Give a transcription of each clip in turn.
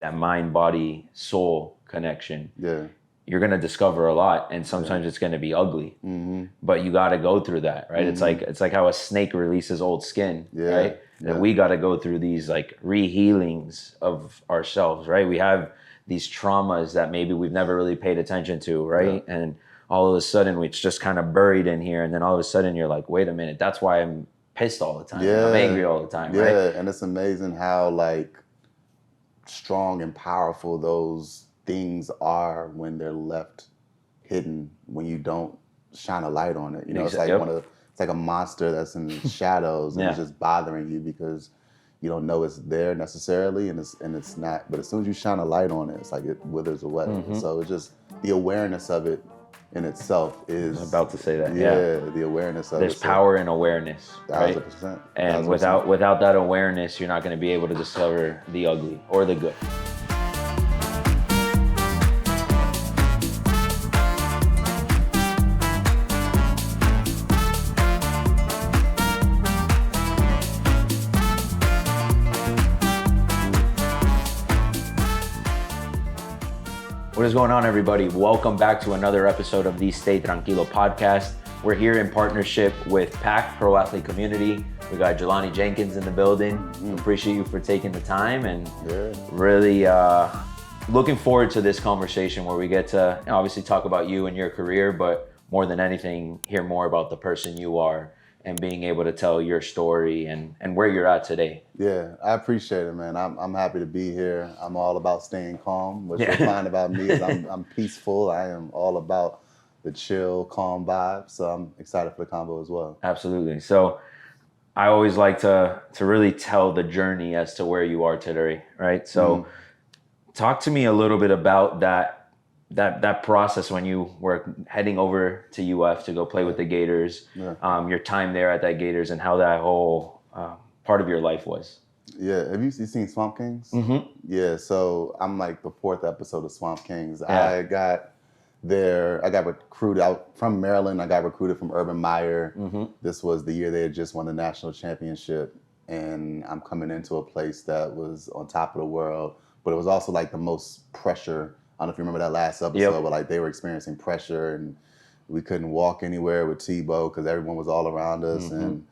that mind, body, soul connection, Yeah. you're going to discover a lot, and sometimes it's going to be ugly, Mm-hmm. but you got to go through that, right? It's like how a snake releases old skin, Yeah. right? Yeah. And we got to go through these like re-healings of ourselves, right? We have these traumas that maybe we've never really paid attention to, right? Yeah. And all of a sudden it's just kind of buried in here, and then all of a sudden you're like, wait a minute, that's why I'm pissed all the time. Yeah. I'm angry all the time, Yeah. right? And it's amazing how like strong and powerful those things are when they're left hidden, when you don't shine a light on it. You know, it's like it's like a monster that's in the shadows and it's just bothering you because you don't know it's there necessarily, and it's not. But as soon as you shine a light on it, it's like it withers away. So it's just the awareness of it in itself is. I was about to say that. Yeah, the awareness of There's it. There's power in awareness, right? 1,000%. And 1,000%. without that awareness, you're not going to be able to discover the ugly or the good. What is going on, everybody? Welcome back to another episode of the Stay Tranquilo Podcast. We're here in partnership with PAC, Pro Athlete Community. We got Jelani Jenkins in the building. Appreciate you for taking the time, and really looking forward to this conversation where we get to obviously talk about you and your career, but more than anything, hear more about the person you are and being able to tell your story and where you're at today. Yeah, I appreciate it, man. I'm happy to be here. I'm all about staying calm. What you'll find about me is I'm peaceful. I am all about the chill, calm vibe. So I'm excited for the combo as well. Absolutely. So I always like to really tell the journey as to where you are today, right? So talk to me a little bit about that process when you were heading over to UF to go play with the Gators, your time there at that Gators, and how that whole part of your life was. Yeah, have you seen Swamp Kings? Mm-hmm. Yeah, so I'm like the 4th episode of Swamp Kings. I got recruited out from Maryland. I got recruited from Urban Meyer. This was the year they had just won the national championship, and I'm coming into a place that was on top of the world, but it was also like the most pressure. I don't know if you remember that last episode, but like they were experiencing pressure, and we couldn't walk anywhere with Tebow because everyone was all around us, and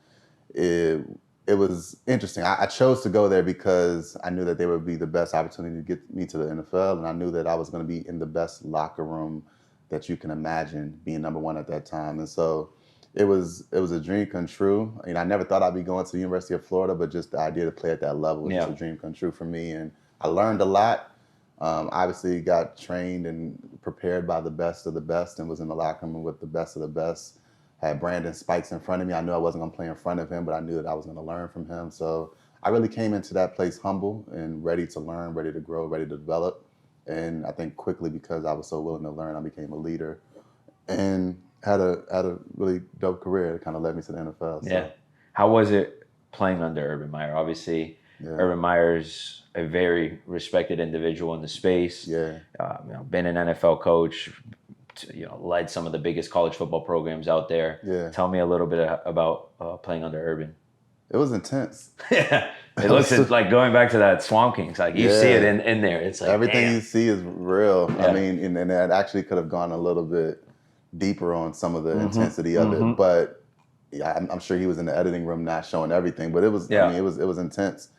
it was interesting. I chose to go there because I knew that there would be the best opportunity to get me to the NFL, and I knew that I was going to be in the best locker room that you can imagine, being number one at that time. And so it was a dream come true. I never thought I'd be going to the University of Florida, but just the idea to play at that level was just a dream come true for me. And I learned a lot. Obviously got trained and prepared by the best of the best and was in the locker room with the best of the best. Had Brandon Spikes in front of me. I knew I wasn't going to play in front of him, but I knew that I was going to learn from him. So I really came into that place humble and ready to learn, ready to grow, ready to develop. And I think quickly, because I was so willing to learn, I became a leader and had a really dope career that kind of led me to the NFL. So. Yeah. How was it playing under Urban Meyer? Obviously, Urban Meyer's a very respected individual in the space. Yeah. Been an NFL coach, led some of the biggest college football programs out there. Yeah. Tell me a little bit about playing under Urban. It was intense. Yeah. It looks like going back to that Swamp Kings. Like you see it in there. It's like everything you see is real. Yeah. I mean, and it actually could have gone a little bit deeper on some of the intensity of it. But yeah, I'm sure he was in the editing room not showing everything. But it was I mean, it was intense.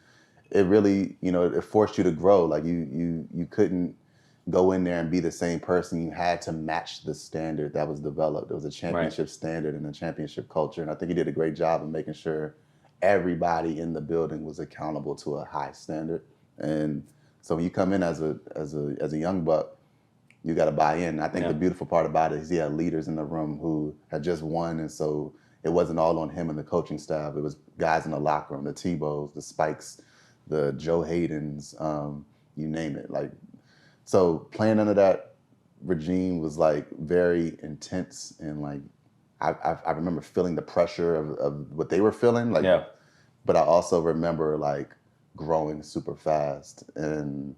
It really, it forced you to grow. Like you couldn't go in there and be the same person. You had to match the standard that was developed. It was a championship standard and a championship culture. And I think he did a great job of making sure everybody in the building was accountable to a high standard. And so when you come in as a young buck, you got to buy in. I think the beautiful part about it is he had leaders in the room who had just won, and so it wasn't all on him and the coaching staff. It was guys in the locker room, the Tebows, the Spikes, the Joe Haydens, you name it. Like, so playing under that regime was like very intense, and like I remember feeling the pressure of what they were feeling. Like, but I also remember like growing super fast, and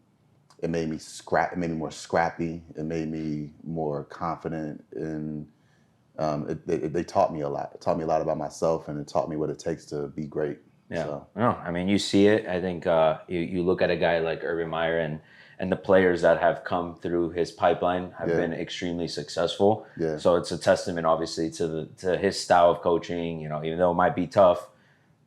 it made me It made me more scrappy. It made me more confident, and they taught me a lot. It taught me a lot about myself, and it taught me what it takes to be great. Yeah. So. No, I mean, you see it. I think you look at a guy like Urban Meyer and the players that have come through his pipeline have been extremely successful. Yeah. So it's a testament, obviously, to his style of coaching. Even though it might be tough,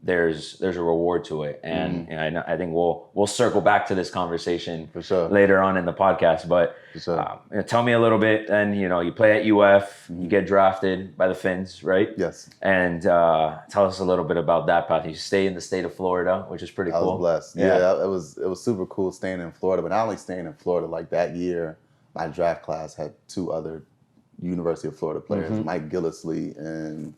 there's a reward to it, and I think we'll circle back to this conversation for sure later on in the podcast. But for sure. Tell me a little bit. Then you play at UF, you get drafted by the Finns, right? Yes. And tell us a little bit about that path. You stay in the state of Florida, which is pretty cool. I was blessed. Yeah, it was super cool staying in Florida, but not only staying in Florida. Like that year, my draft class had 2 other University of Florida players, Mike Gillisley and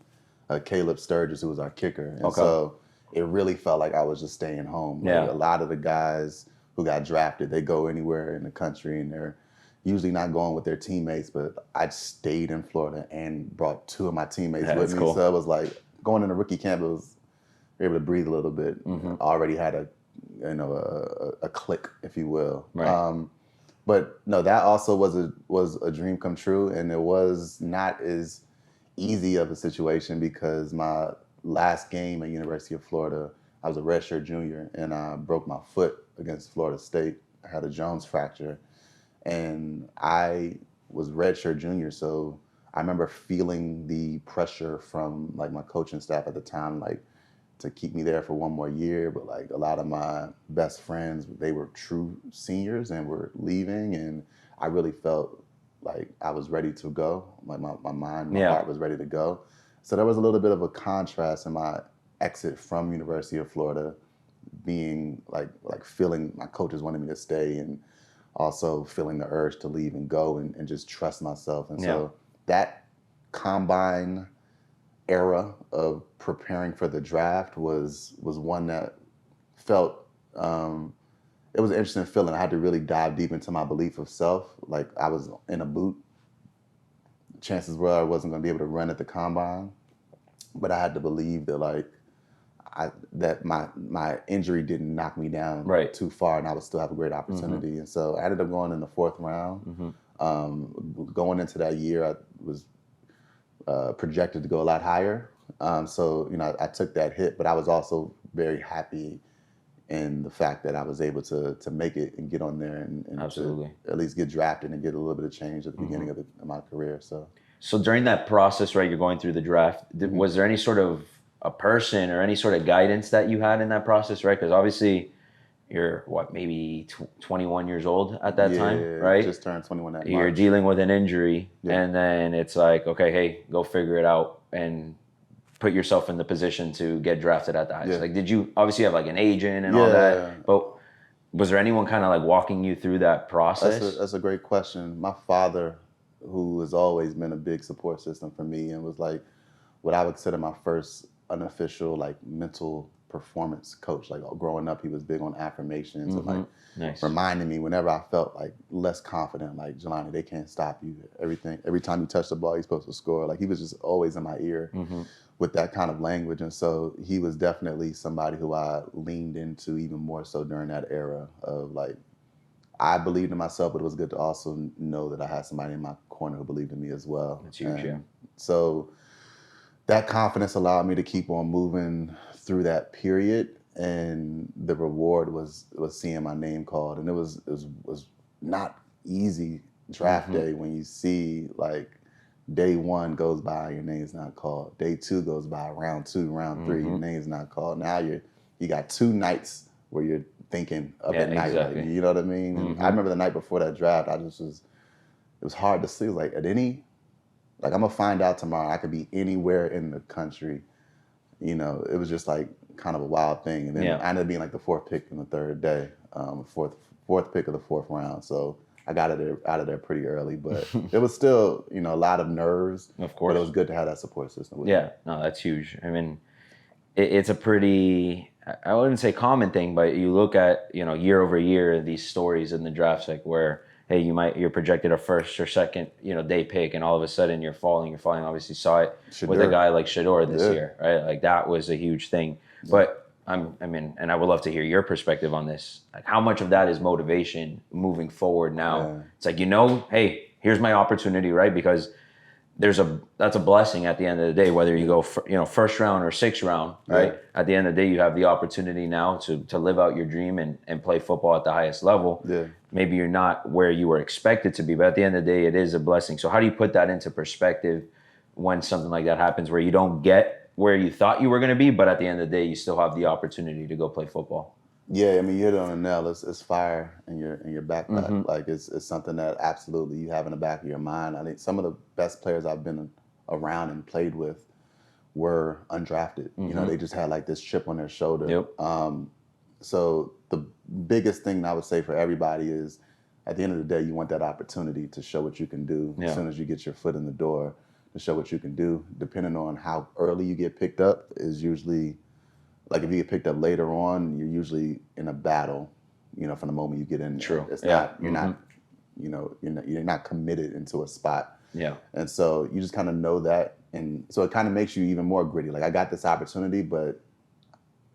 Caleb Sturgis, who was our kicker. And so it really felt like I was just staying home. Like a lot of the guys who got drafted, they go anywhere in the country and they're usually not going with their teammates, but I stayed in Florida and brought 2 of my teammates with me. Cool. So it was like going into rookie camp, we were able to breathe a little bit. Already had a click, if you will. Right. But no, that also was a dream come true, and it was not as easy of a situation because my last game at University of Florida, I was a redshirt junior, and I broke my foot against Florida State. I had a Jones fracture, and I was redshirt junior, so I remember feeling the pressure from like my coaching staff at the time, like to keep me there for one more year. But like a lot of my best friends, they were true seniors and were leaving, and I really felt like I was ready to go. Like my mind, my heart was ready to go. So there was a little bit of a contrast in my exit from University of Florida, being like feeling my coaches wanted me to stay, and also feeling the urge to leave and go and just trust myself. And so that combine era of preparing for the draft was one that felt it was an interesting feeling. I had to really dive deep into my belief of self. Like I was in a boot. Chances were I wasn't going to be able to run at the combine, but I had to believe that that my injury didn't knock me down too far, and I would still have a great opportunity. And so I ended up going in the 4th round. Going into that year, I was projected to go a lot higher. So I took that hit, but I was also very happy in the fact that I was able to make it and get on there and Absolutely. To at least get drafted and get a little bit of change at the beginning of my career. So during that process, right, you're going through the draft, was there any sort of a person or any sort of guidance that you had in that process, right? Because obviously you're, maybe 21 years old at that time, right? Just turned 21 that You're March. dealing with an injury, and then it's like, okay, hey, go figure it out and put yourself in the position to get drafted at the highest. Like, did you obviously have like an agent and all that, but was there anyone kind of like walking you through that process? That's a great question. My father, who has always been a big support system for me and was like what I would consider my first unofficial like mental performance coach. Like growing up, he was big on affirmations and like reminding me whenever I felt like less confident, like Jelani, they can't stop you. Every time you touch the ball, you're supposed to score. Like he was just always in my ear with that kind of language. And so he was definitely somebody who I leaned into even more so during that era of like, I believed in myself, but it was good to also know that I had somebody in my corner who believed in me as well. That's huge, So that confidence allowed me to keep on moving through that period, and the reward was seeing my name called. And it was not easy draft day when you see like day 1 goes by, your name's not called. Day 2 goes by, round 2, round 3, your name's not called. Now you got 2 nights where you're thinking up at night. Exactly. Like, you know what I mean? And I remember the night before that draft, it was hard to see. Like I'm gonna find out tomorrow. I could be anywhere in the country. It was just like kind of a wild thing. And then I ended up being like the 4th pick in the 3rd day, fourth pick of the 4th round. So I got out of there pretty early, but it was still, a lot of nerves. Of course. But it was good to have that support system with me. No, that's huge. I mean, it's a pretty, I wouldn't say common thing, but you look at, year over year, these stories in the drafts, like where, hey, you're projected a 1st or 2nd, day pick, and all of a sudden you're falling. Obviously saw it with a guy like Shedeur this year, right? Like that was a huge thing. Yeah. But and I would love to hear your perspective on this. Like how much of that is motivation moving forward now? Yeah. It's like, hey, here's my opportunity, right? Because that's a blessing at the end of the day, whether you go first round or sixth round, right? Yeah. At the end of the day, you have the opportunity now to live out your dream and play football at the highest level. Yeah. Maybe you're not where you were expected to be, but at the end of the day, it is a blessing. So how do you put that into perspective when something like that happens, where you don't get where you thought you were going to be, but at the end of the day, you still have the opportunity to go play football? Yeah, I mean, you hit it on the nail. It's fire in your backpack. Like it's something that absolutely you have in the back of your mind. I think some of the best players I've been around and played with were undrafted. You know, they just had like this chip on their shoulder. Yep. So the biggest thing I would say for everybody is, at the end of the day, you want that opportunity to show what you can do as soon as you get your foot in the door, to show what you can do. Depending on how early you get picked up is usually, like if you get picked up later on, you're usually in a battle, you know, from the moment you get in. True. It's not, you're not, you know, you're not committed into a spot. Yeah. And so you just kind of know that. And so it kind of makes you even more gritty. Like, I got this opportunity, but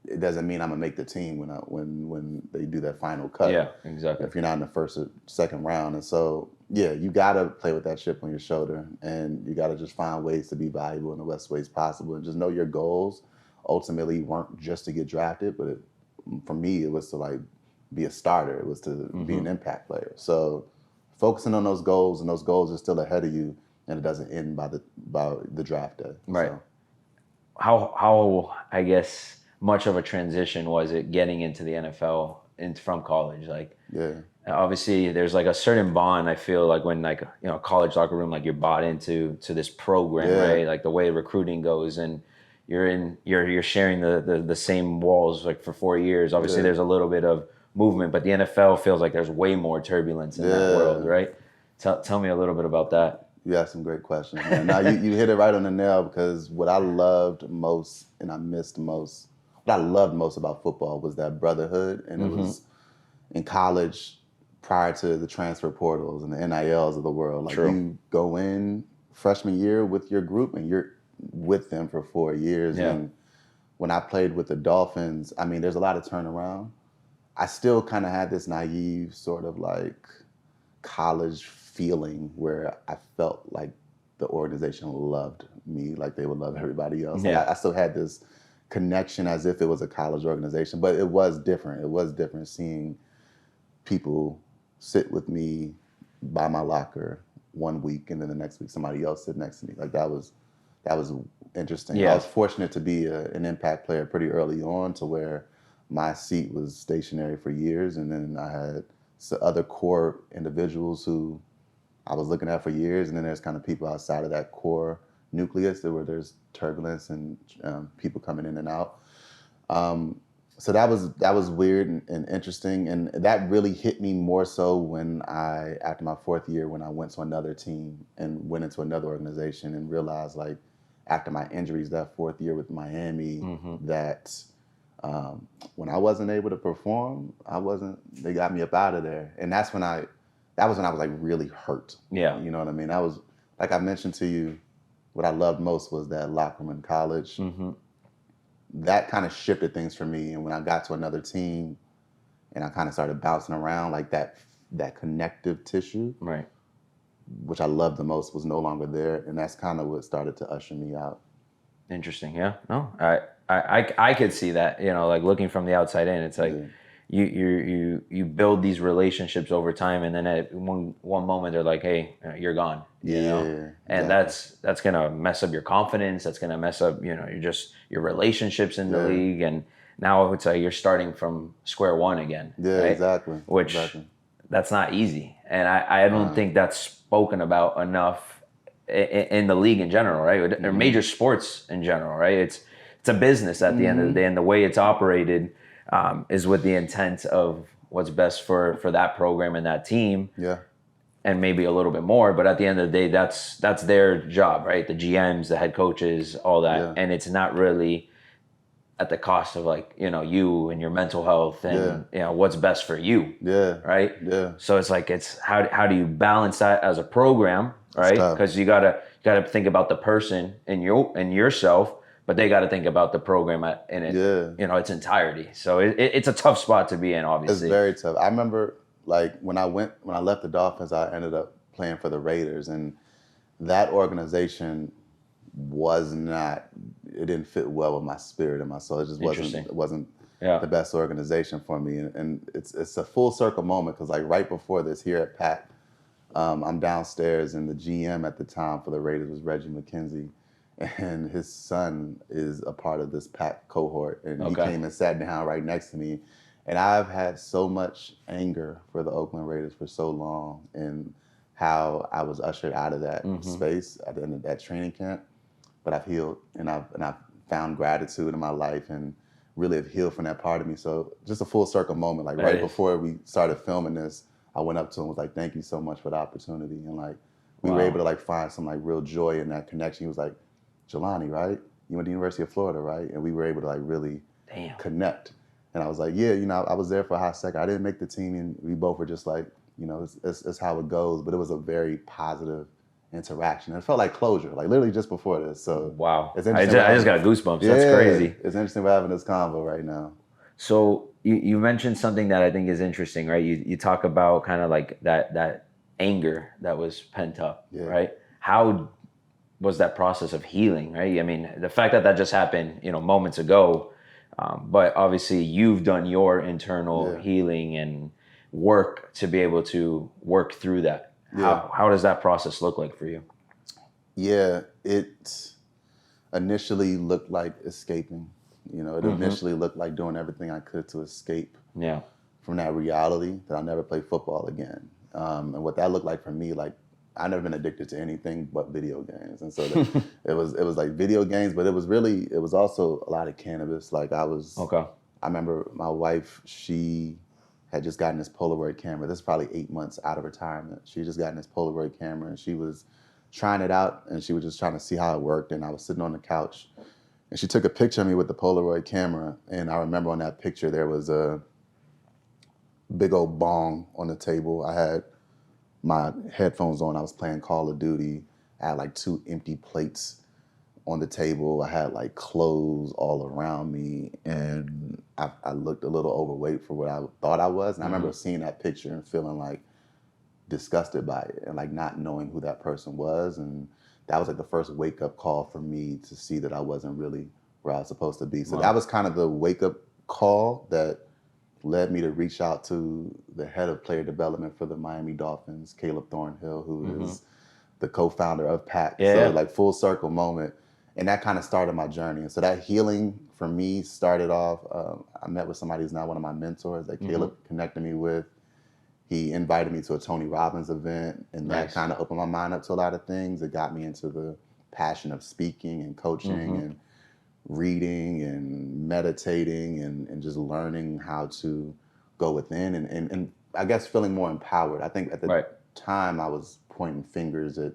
it doesn't mean I'm gonna make the team when they do that final cut. Yeah, exactly. If you're not in the first or second round. And so, yeah, you gotta play with that chip on your shoulder, and you gotta just find ways to be valuable in the best ways possible, and just know your goals ultimately weren't just to get drafted, but for me, it was to like be a starter. It was to be an impact player. So focusing on those goals, and those goals are still ahead of you, and it doesn't end by the draft day. Right. So. How I guess much of a transition was it getting into the NFL from college? Like, Yeah. obviously there's like a certain bond, I feel like, when like, college locker room, like you're bought into this program, right? Like the way recruiting goes, and you're sharing the same walls like for 4 years. Obviously there's a little bit of movement, but the NFL feels like there's way more turbulence in that world, right? Tell me a little bit about that. You asked some great questions, man. Now you hit it right on the nail, because what I loved most and I missed most, what I loved most about football was that brotherhood. And it was in college, prior to the transfer portals and the NILs of the world. Like, you go in freshman year with your group and you're with them for 4 years. Yeah. And when I played with the Dolphins, I mean, there's a lot of turnaround. I still kind of had this naive sort of like college feeling where I felt like the organization loved me like they would love everybody else. Yeah. Like, I still had this connection as if it was a college organization, but it was different. It was different seeing people sit with me by my locker 1 week, and then the next week somebody else sit next to me. Like, that was interesting. Yeah. I was fortunate to be an impact player pretty early on, to where my seat was stationary for years, and then I had other core individuals who I was looking at for years, and then there's kind of people outside of that core nucleus where there's turbulence and people coming in and out. So that was weird and interesting, and that really hit me more so when after my 4th year, when I went to another team and went into another organization, and realized, like, after my injuries that 4th year with Miami, that when I wasn't able to perform, they got me up out of there, and that was when I was like really hurt. Yeah. You know what I mean? That was, like I mentioned to you, what I loved most was that locker room in college. That kind of shifted things for me. And when I got to another team and I kind of started bouncing around, like that connective tissue, Right. which I loved the most, was no longer there. And that's kind of what started to usher me out. Interesting. Yeah. No, I could see that, like looking from the outside in, it's like, you build these relationships over time, and then at one moment they're like, hey, you're gone, you know? And that's gonna mess up your confidence. That's gonna mess up, your relationships in the league. And now it's like you're starting from square one again. Yeah, right? exactly. Which that's not easy. And I don't think that's spoken about enough in the league in general, right? Or major sports in general, right? It's a business at the end of the day, and the way it's operated is with the intent of what's best for that program and that team. Yeah. And maybe a little bit more, but at the end of the day, that's their job, right? The GMs, the head coaches, all that. Yeah. And it's not really at the cost of, like, you and your mental health and what's best for you. Yeah. Right? Yeah. So it's like, how do you balance that as a program, right? Because you gotta think about the person and yourself, but they got to think about the program in its entirety. So it's a tough spot to be in, obviously. It's very tough. I remember, like, when I left the Dolphins, I ended up playing for the Raiders, and that organization was not, it didn't fit well with my spirit and my soul. It just wasn't the best organization for me. And it's a full circle moment because like right before this here at PAC, I'm downstairs and the GM at the time for the Raiders was Reggie McKenzie, and his son is a part of this PAC cohort, and he came and sat down right next to me. And I've had so much anger for the Oakland Raiders for so long, and how I was ushered out of that space at the end of that training camp. But I've healed, and I've found gratitude in my life, and really have healed from that part of me. So just a full circle moment, like right before we started filming this, I went up to him and was like, "Thank you so much for the opportunity." And like we were able to like find some like real joy in that connection. He was like, "Jelani, right? You went to the University of Florida, right?" And we were able to like really connect. And I was like, "Yeah, I was there for a hot second. I didn't make the team," and we both were just like, it's how it goes. But it was a very positive interaction. It felt like closure, like literally just before this. So it's interesting. I just got goosebumps. That's crazy. It's interesting we're having this convo right now. So you mentioned something that I think is interesting, right? You talk about kind of like that anger that was pent up, right? How was that process of healing, right? I mean, the fact that just happened, moments ago, but obviously you've done your internal healing and work to be able to work through that. How does that process look like for you? Yeah, it initially looked like escaping. It initially looked like doing everything I could to escape from that reality that I'll never play football again. And what that looked like for me, like I've never been addicted to anything but video games. And so it was like video games, but it was also a lot of cannabis. Like I remember my wife, she had just gotten this Polaroid camera. This is probably 8 months out of retirement. She just gotten this Polaroid camera and she was trying it out and she was just trying to see how it worked. And I was sitting on the couch and she took a picture of me with the Polaroid camera. And I remember on that picture, there was a big old bong on the table. I had my headphones on. I was playing Call of Duty. I had like 2 empty plates on the table. I had like clothes all around me. And I looked a little overweight for what I thought I was. And I remember seeing that picture and feeling like disgusted by it and like not knowing who that person was. And that was like the first wake up call for me to see that I wasn't really where I was supposed to be. So that was kind of the wake up call that led me to reach out to the head of player development for the Miami Dolphins, Caleb Thornhill, who is the co-founder of PAC. So like full circle moment. And that kind of started my journey. And so that healing for me started off, I met with somebody who's now one of my mentors that Caleb connected me with. He invited me to a Tony Robbins event, and that kind of opened my mind up to a lot of things. It got me into the passion of speaking and coaching and reading and meditating and just learning how to go within and I guess feeling more empowered. I think at the time I was pointing fingers at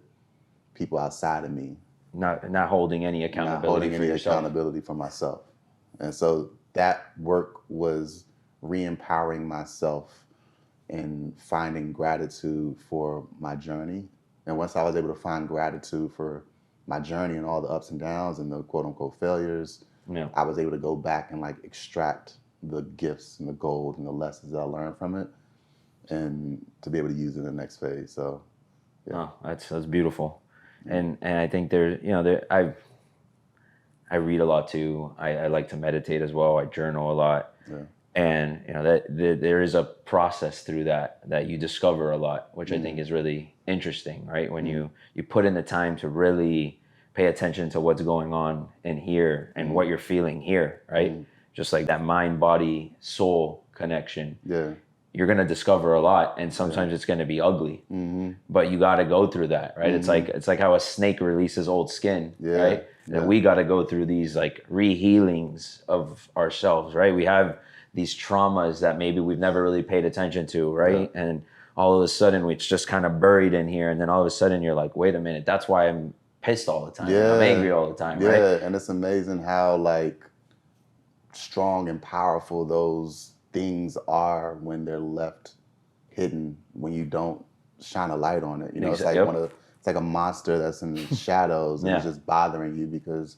people outside of me. Not holding any accountability for yourself. Accountability for myself. And so that work was re-empowering myself and finding gratitude for my journey. And once I was able to find gratitude for my journey and all the ups and downs and the quote unquote failures, I was able to go back and like extract the gifts and the gold and the lessons that I learned from it and to be able to use it in the next phase. So that's beautiful. And I think I read a lot too. I like to meditate as well. I journal a lot. And there is a process through that you discover a lot, which I think is really interesting, right? When you put in the time to really pay attention to what's going on in here and what you're feeling here, right? Just like that mind, body, soul connection. You're going to discover a lot, and sometimes it's going to be ugly, but you got to go through that, right? It's like how a snake releases old skin, right? And we got to go through these like re-healings of ourselves, right? We have these traumas that maybe we've never really paid attention to, right? And all of a sudden it's just kind of buried in here, and then all of a sudden you're like, wait a minute, that's why I'm pissed all the time. I'm angry all the time, right? Yeah, and it's amazing how like strong and powerful those things are when they're left hidden, when you don't shine a light on it. It's like it's like a monster that's in the shadows and it's just bothering you because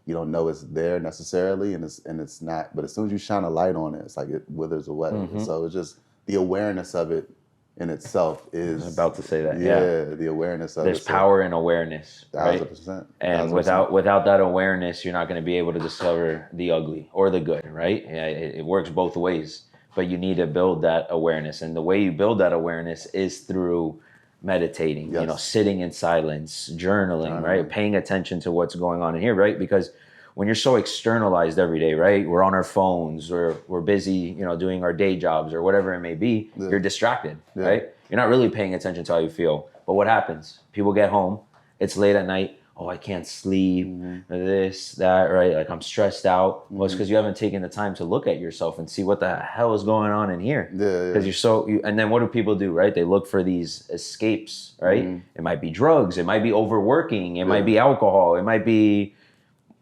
you don't know it's there necessarily, and it's not. But as soon as you shine a light on it, it's like it withers away. So it's just the awareness of it in itself is. I was about to say that. The awareness of There's it. power in awareness, right? 1,000%. And 1,000%. without that awareness, you're not going to be able to discover the ugly or the good, right? Yeah, it works both ways, but you need to build that awareness, and the way you build that awareness is through meditating. Yes. Sitting in silence, journaling, right? Paying attention to what's going on in here, right? Because when you're so externalized every day, right? We're on our phones, we're busy, doing our day jobs or whatever it may be. Yeah. You're distracted, right? You're not really paying attention to how you feel. But what happens? People get home, it's late at night. Oh, I can't sleep, this, that, right? Like I'm stressed out. Well, it's because you haven't taken the time to look at yourself and see what the hell is going on in here. Because and then what do people do, right? They look for these escapes, right? It might be drugs, it might be overworking, it might be alcohol, it might be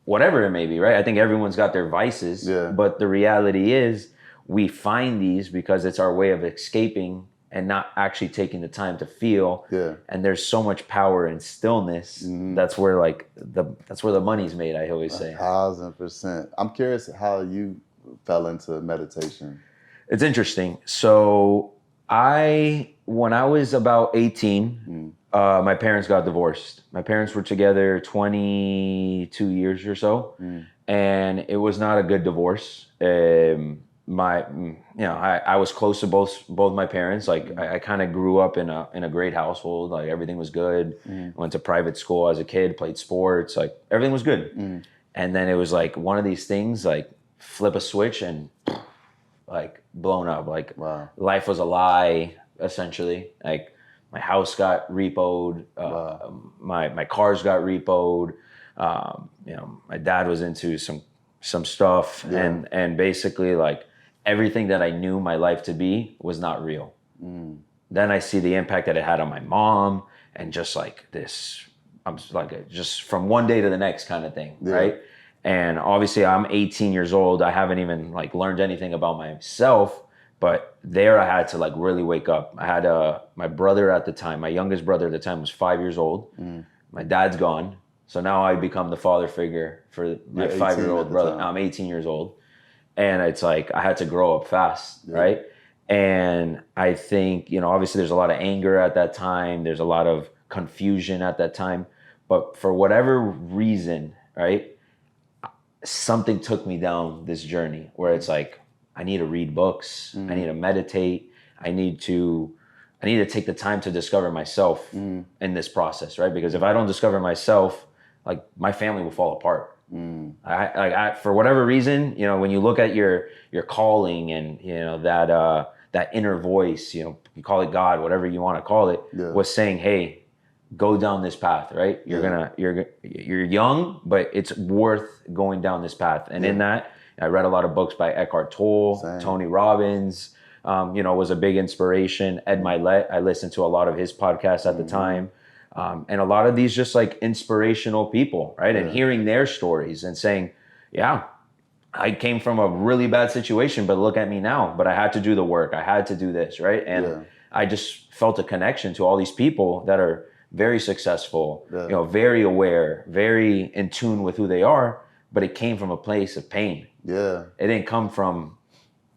whatever it may be, right? I think everyone's got their vices, but the reality is we find these because it's our way of escaping and not actually taking the time to feel. And there's so much power in stillness. That's where that's where the money's made, I always say. 1,000%. I'm curious how you fell into meditation. It's interesting. So when I was about 18, my parents got divorced. My parents were together 22 years or so, and it was not a good divorce. I was close to both my parents. Like I kind of grew up in a great household. Like everything was good. Went to private school as a kid, played sports. Like everything was good. And then it was like one of these things, like flip a switch and like blown up. Like life was a lie, essentially. Like my house got repoed. My cars got repoed. My dad was into some stuff, and basically like everything that I knew my life to be was not real. Then I see the impact that it had on my mom, and just like this, I'm like just from one day to the next kind of thing, right? And obviously I'm 18 years old. I haven't even like learned anything about myself, but there I had to like really wake up. I had my brother at the time, my youngest brother at the time was 5 years old. My dad's gone. So now I become the father figure for my 5-year-old brother. Now I'm 18 years old. And it's like, I had to grow up fast, right? And I think, obviously there's a lot of anger at that time. There's a lot of confusion at that time. But for whatever reason, right, something took me down this journey where it's like, I need to read books. I need to meditate. I need to take the time to discover myself in this process, right? Because if I don't discover myself, like my family will fall apart. I for whatever reason, when you look at your calling and that inner voice, you call it God, whatever you want to call it, was saying, hey, go down this path, right? You're young, but it's worth going down this path. And in that, I read a lot of books by Eckhart Tolle, Tony Robbins, was a big inspiration. Ed Milet, I listened to a lot of his podcasts at the time. And a lot of these just like inspirational people, right? And hearing their stories and saying, yeah, I came from a really bad situation, but look at me now. But I had to do the work. I had to do this, right? And I just felt a connection to all these people that are very successful, very aware, very in tune with who they are, but it came from a place of pain. It didn't come from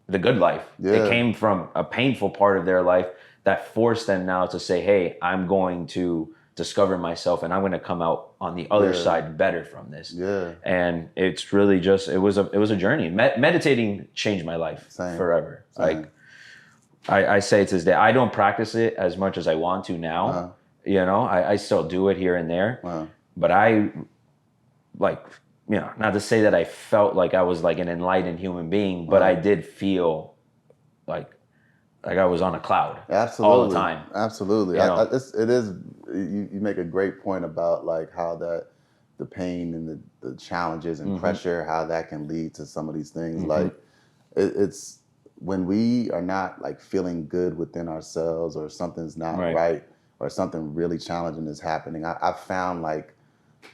the good life. It came from a painful part of their life that forced them now to say, hey, I'm going to discover myself and I'm going to come out on the other side better from this. And it's really just, it was a journey. Meditating changed my life forever. Like I say to this day, I don't practice it as much as I want to now. I still do it here and there, but I not to say that I felt like I was like an enlightened human being, but I did feel like I was on a cloud all the time. Absolutely. You make a great point about like how that the pain and the challenges and pressure, how that can lead to some of these things. Like it's when we are not like feeling good within ourselves or something's not right or something really challenging is happening. I found like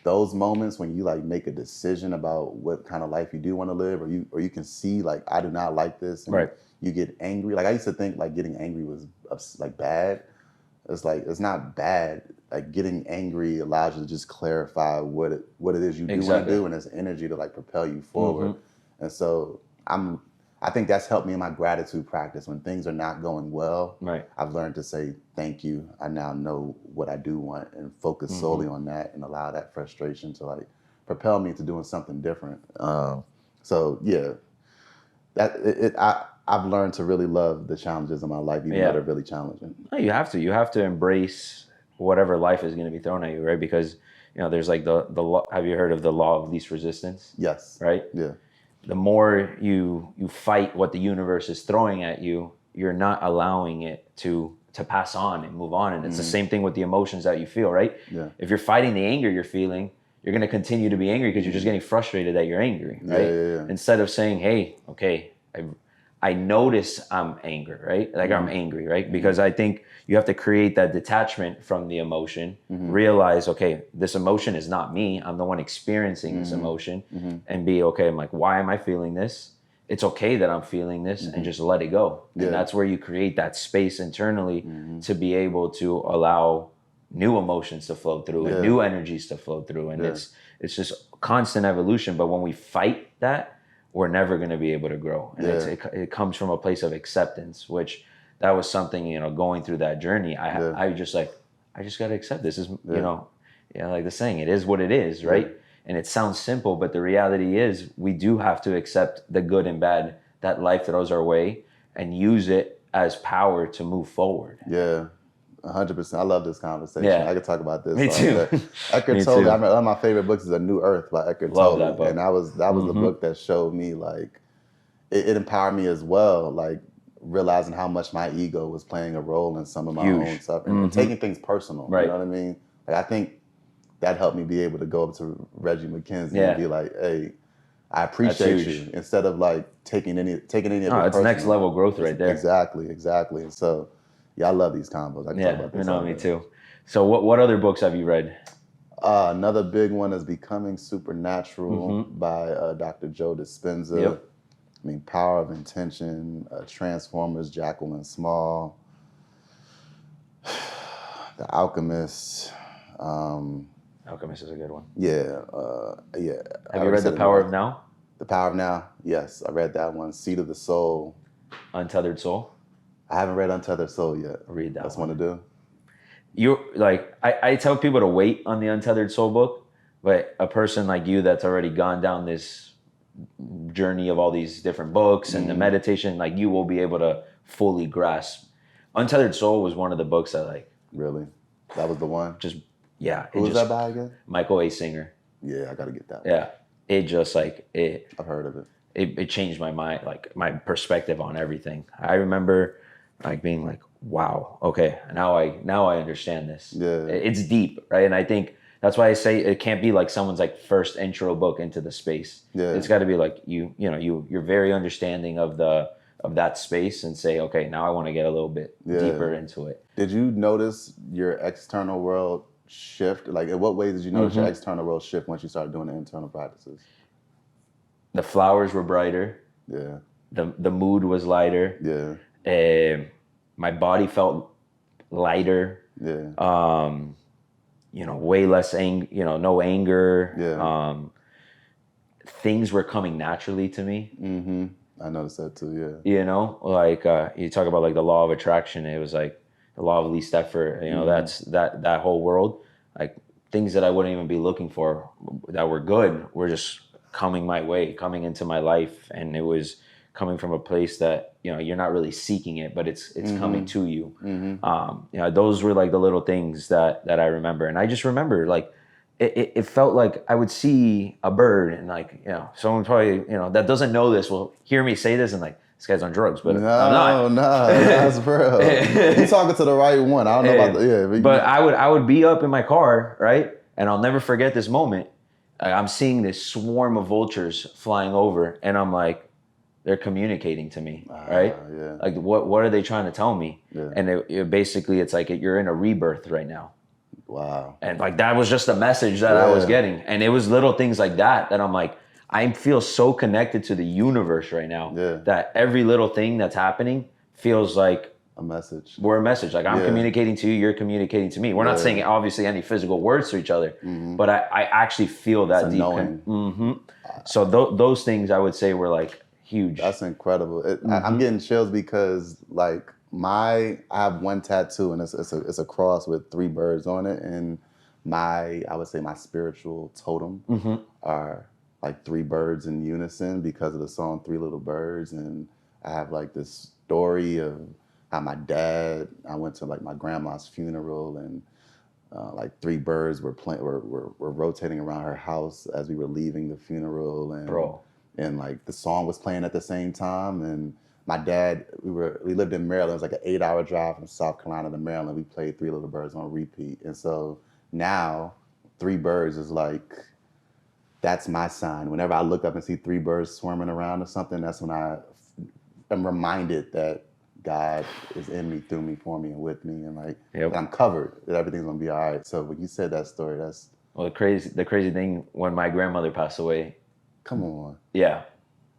those moments when you like make a decision about what kind of life you do want to live, or you can see like, I do not like this. And you get angry. Like I used to think like getting angry was like bad. It's like, it's not bad. Like getting angry allows you to just clarify what it is you do want to do, and there's energy to like propel you forward. And so I think that's helped me in my gratitude practice. When things are not going well, Right. I've learned to say thank you. I now know what I do want and focus solely on that, and allow that frustration to like propel me to doing something different. So yeah, I've learned to really love the challenges in my life, even though they're really challenging. No, you have to. You have to embrace whatever life is going to be thrown at you, right? Because there's like the law. Have you heard of the law of least resistance? Yes. Right. Yeah. The more you fight what the universe is throwing at you, you're not allowing it to pass on and move on. And it's the same thing with the emotions that you feel, right? Yeah. If you're fighting the anger you're feeling, you're going to continue to be angry because you're just getting frustrated that you're angry, right? Yeah. Instead of saying, hey, okay, I notice I'm angry, right? Like I'm angry, right? Because I think you have to create that detachment from the emotion, realize, okay, this emotion is not me. I'm the one experiencing this emotion, and be okay. I'm like, why am I feeling this? It's okay that I'm feeling this, and just let it go. Yeah. And that's where you create that space internally to be able to allow new emotions to flow through and new energies to flow through. And it's just constant evolution. But when we fight that, we're never going to be able to grow. And it comes from a place of acceptance, which that was something, going through that journey. I just got to accept this is, like the saying, it is what it is. Right. Yeah. And it sounds simple, but the reality is we do have to accept the good and bad that life throws our way and use it as power to move forward. Yeah. 100%. I love this conversation. Yeah. I could talk about this. Me too. Eckhart Tolle. One of my favorite books is A New Earth by Eckhart Tolle. Love that book. And that was the book that showed me, like, it empowered me as well, like realizing how much my ego was playing a role in some of my own stuff and taking things personal. Right. You know what I mean? Like, I think that helped me be able to go up to Reggie McKenzie and be like, hey, I appreciate you, instead of like taking any of it personal. It's next level growth right there. Exactly. And so, yeah, I love these combos. I can talk about this. Me too. So what other books have you read? Another big one is Becoming Supernatural by Dr. Joe Dispenza. Yep. I mean, Power of Intention, Transformers, Jacqueline Small, The Alchemist. Alchemist is a good one. Yeah. Have you read The Power of Now? The Power of Now? Yes, I read that one. Seed of the Soul. Untethered Soul? I haven't read Untethered Soul yet. Read that. That's one to do. You like I tell people to wait on the Untethered Soul book, but a person like you that's already gone down this journey of all these different books and the meditation, like you will be able to fully grasp. Untethered Soul was one of the books that like really, that was the one. Who was that by again? Michael A. Singer. Yeah, I gotta get that. Yeah, it just like it. I've heard of it. It changed my mind, like my perspective on everything. I remember like being like, wow, okay, now I understand this. Yeah, it's deep, right? And I think that's why I say it can't be like someone's like first intro book into the space. Yeah, it's got to be like you're very understanding of that space and say, okay, now I want to get a little bit deeper into it. Did you notice your external world shift? Like, in what ways did you notice your external world shift once you started doing the internal practices? The flowers were brighter. Yeah. The mood was lighter. Yeah. My body felt lighter. Yeah. Way less no anger. Yeah. Things were coming naturally to me. Mm-hmm. I noticed that too, yeah. Like you talk about like the law of attraction, it was like the law of least effort, that's that whole world. Like things that I wouldn't even be looking for that were good were just coming my way, coming into my life. And it was coming from a place that, you're not really seeking it, but it's coming to you. Mm-hmm. Those were like the little things that I remember. And I just remember like, it felt like I would see a bird and like, someone probably, that doesn't know this will hear me say this and like, this guy's on drugs, but I'm not. No, that's real. You're talking to the right one. I don't know about but I would be up in my car, right? And I'll never forget this moment. I'm seeing this swarm of vultures flying over and I'm like, they're communicating to me, right? Yeah. Like what are they trying to tell me? Yeah. And it's like you're in a rebirth right now. Wow. And like that was just a message that I was getting. And it was little things like that I'm like, I feel so connected to the universe right now that every little thing that's happening feels like a message. We're a message. Like I'm communicating to you, you're communicating to me. We're not saying obviously any physical words to each other, but I actually feel that deep. Knowing. So those things I would say were like huge. That's incredible. I'm getting chills because like I have one tattoo and it's a cross with 3 birds on it, and I would say my spiritual totem are like 3 birds in unison because of the song Three Little Birds. And I have like this story of how I went to like my grandma's funeral, and like 3 birds were rotating around her house as we were leaving the funeral, and like the song was playing at the same time. And my dad, we lived in Maryland. It was like an 8-hour drive from South Carolina to Maryland. We played Three Little Birds on repeat, and so now 3 birds is like, that's my sign. Whenever I look up and see 3 birds swarming around or something, that's when I am reminded that God is in me, through me, for me, and with me, and like that I'm covered, that everything's gonna be all right. So when you said that story, that's the crazy thing when my grandmother passed away. Come on. Yeah,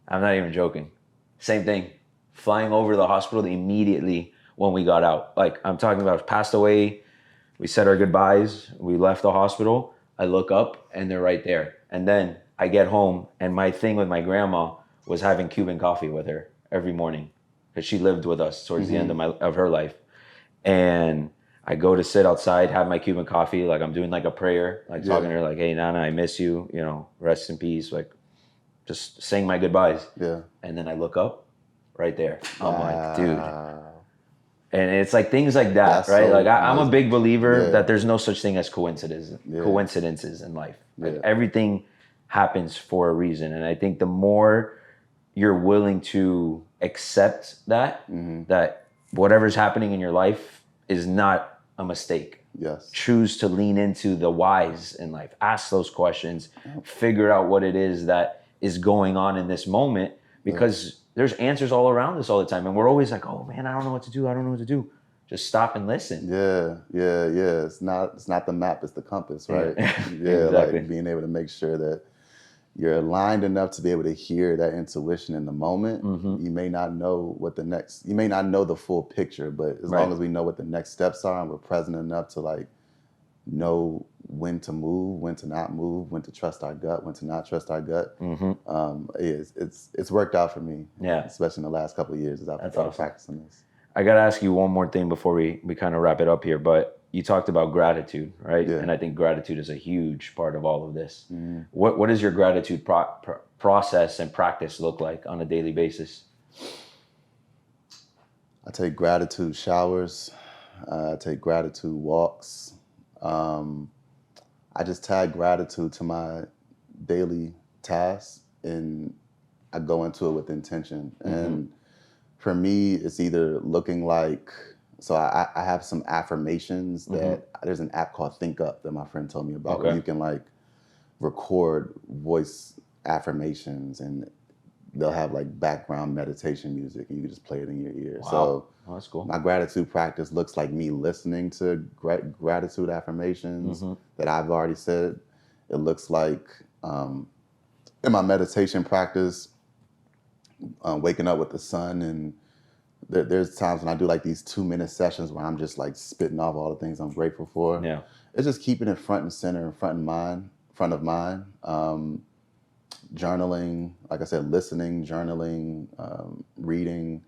I'm not even joking. Same thing, flying over the hospital immediately when we got out. Like I'm talking about, passed away. We said our goodbyes. We left the hospital. I look up and they're right there. And then I get home, and my thing with my grandma was having Cuban coffee with her every morning, because she lived with us towards the end of her life. And I go to sit outside, have my Cuban coffee, like I'm doing like a prayer, like talking to her, like, hey, Nana, I miss you, rest in peace, like just saying my goodbyes. Yeah. And then I look up, right there. I'm like, dude. And it's like things like that, right? So like I'm a big believer that there's no such thing as coincidences in life. Like everything happens for a reason. And I think the more you're willing to accept that, that whatever's happening in your life is not a mistake. Yes. Choose to lean into the whys in life. Ask those questions. Figure out what it is that is going on in this moment, because there's answers all around us all the time. And we're always like, oh man, I don't know what to do. Just stop and listen. Yeah. It's not the map, it's the compass, right? Exactly. Like being able to make sure that you're aligned enough to be able to hear that intuition in the moment. You may not know you may not know the full picture, but as long as we know what the next steps are and we're present enough to like know when to move, when to not move, when to trust our gut, when to not trust our gut. It's worked out for me. Yeah. Especially in the last couple of years as I've been practicing this. I got to ask you one more thing before we kind of wrap it up here, but you talked about gratitude, right? Yeah. And I think gratitude is a huge part of all of this. What does your gratitude process and practice look like on a daily basis? I take gratitude showers. I take gratitude walks. I just tag gratitude to my daily tasks, and I go into it with intention. And for me, it's either looking like, so I have some affirmations that there's an app called Think Up that my friend told me about, where you can like record voice affirmations, and they'll have like background meditation music, and you can just play it in your ear. Wow. So that's cool. My gratitude practice looks like me listening to gratitude affirmations that I've already said. It looks like in my meditation practice, waking up with the sun, and there's times when I do like these 2-minute sessions where I'm just like spitting off all the things I'm grateful for. Yeah, it's just keeping it front and center, front of mind. Journaling, like I said, listening, journaling, reading,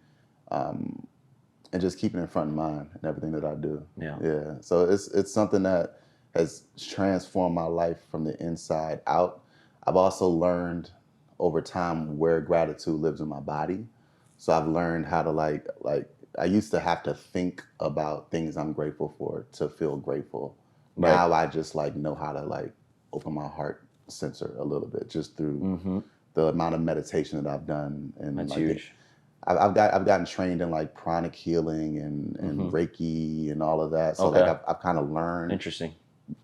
and just keeping it front of mind in everything that I do. Yeah. So it's something that has transformed my life from the inside out. I've also learned over time where gratitude lives in my body. So I've learned how to like I used to have to think about things I'm grateful for to feel grateful. Right. Now I just like know how to like open my heart center a little bit just through the amount of meditation that I've done. And that's like huge. I've gotten trained in like pranic healing and Reiki and all of that. So like I've kind of learned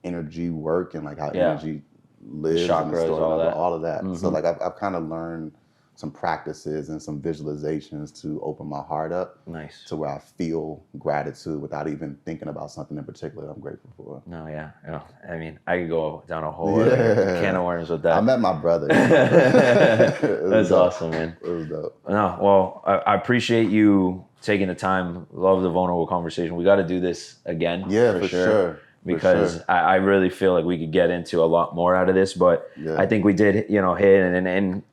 energy work and like how energy lives, chakras, and the story, all of that. So like I've kind of learned some practices and some visualizations to open my heart up. Nice. To where I feel gratitude without even thinking about something in particular I'm grateful for. No, yeah. I mean, I could go down a whole other can of worms with that. I met my brother. That's awesome, man. It was dope. No, well, I appreciate you taking the time. Love the vulnerable conversation. We got to do this again. Yeah, for sure. Because I really feel like we could get into a lot more out of this, but I think we did, hit, and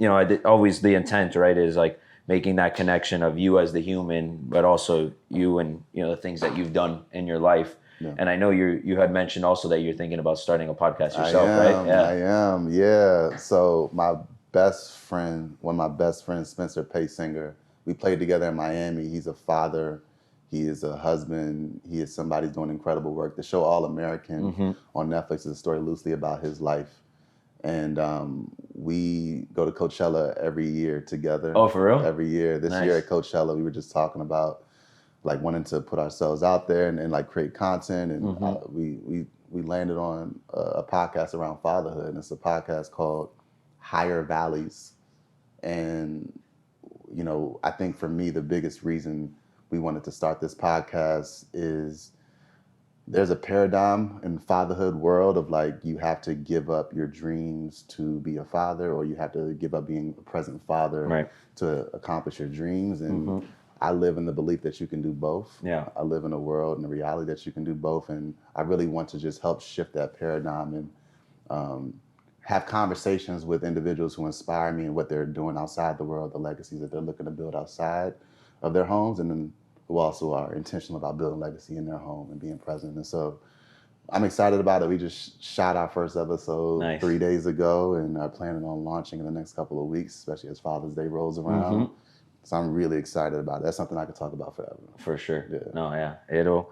always the intent, right, is like making that connection of you as the human, but also you and, you know, the things that you've done in your life. Yeah. And I know you had mentioned also that you're thinking about starting a podcast yourself, right? Yeah. I am, yeah. So my best friend, one of my best friends, Spencer Paysinger, we played together in Miami. He's a father. He is a husband. He is somebody who's doing incredible work. The show All American on Netflix is a story loosely about his life. And we go to Coachella every year together. Oh, for real? Every year. This year at Coachella, we were just talking about like wanting to put ourselves out there and like create content. And we landed on a podcast around fatherhood. And it's a podcast called Higher Valleys. And, you know, I think for me, the biggest reason we wanted to start this podcast is there's a paradigm in the fatherhood world of like, you have to give up your dreams to be a father, or you have to give up being a present father to accomplish your dreams. And I live in the belief that you can do both. Yeah. I live in a world and a reality that you can do both. And I really want to just help shift that paradigm and have conversations with individuals who inspire me and what they're doing outside the world, the legacies that they're looking to build outside of their homes, and then who also are intentional about building legacy in their home and being present. And so I'm excited about it. We just shot our first episode 3 days ago and are planning on launching in the next couple of weeks, especially as Father's Day rolls around. So I'm really excited about it. That's something I could talk about forever. For sure. Yeah. No, yeah.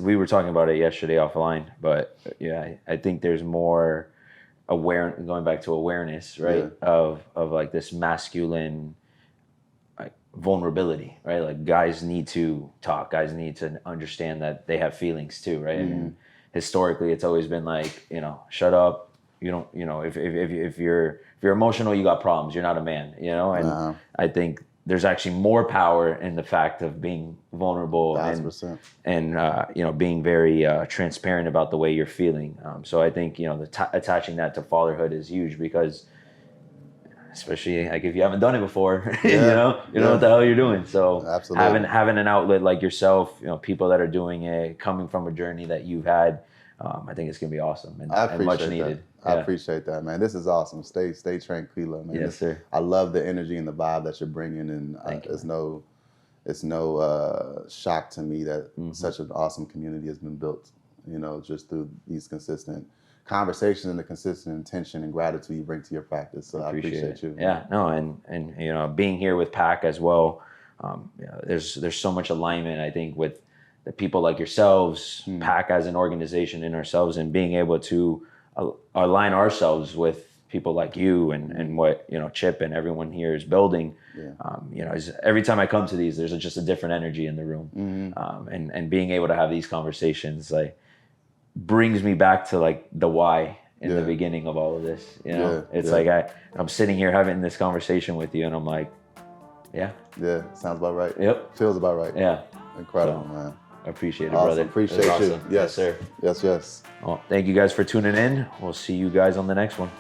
We were talking about it yesterday offline, but yeah, I think there's more going back to awareness, right? Yeah. Of like this masculine vulnerability, right? Like guys need to talk, guys need to understand that they have feelings too, right? And historically it's always been like, you know, shut up, you don't, you know, if you're emotional, you got problems, you're not a man, you know? And I think there's actually more power in the fact of being vulnerable 1,000%. and you know, being very transparent about the way you're feeling. So I think, you know, attaching that to fatherhood is huge, because especially like if you haven't done it before, you know what the hell you're doing. So having an outlet like yourself, you know, people that are doing it, coming from a journey that you've had, I think it's gonna be awesome and much needed. I appreciate that, man. This is awesome. Stay tranquilo, man. Yes, sir. I love the energy and the vibe that you're bringing, and it's no shock to me that such an awesome community has been built, you know, just through these consistent conversation and the consistent intention and gratitude you bring to your practice. So I appreciate you. Yeah, no, and you know, being here with Pac as well, you know, there's so much alignment, I think, with the people like yourselves, Pac as an organization, in ourselves, and being able to align ourselves with people like you and what, you know, Chip and everyone here is building. You know, every time I come to these, there's just a different energy in the room, and being able to have these conversations, like, brings me back to like the why in the beginning of all of this, you know. It's like I'm sitting here having this conversation with you and I'm like, sounds about right. Yep, feels about right. Yeah, incredible, man. I appreciate it, brother. Appreciate you. Awesome. Yes, sir. Yes. Well, thank you guys for tuning in. We'll see you guys on the next one.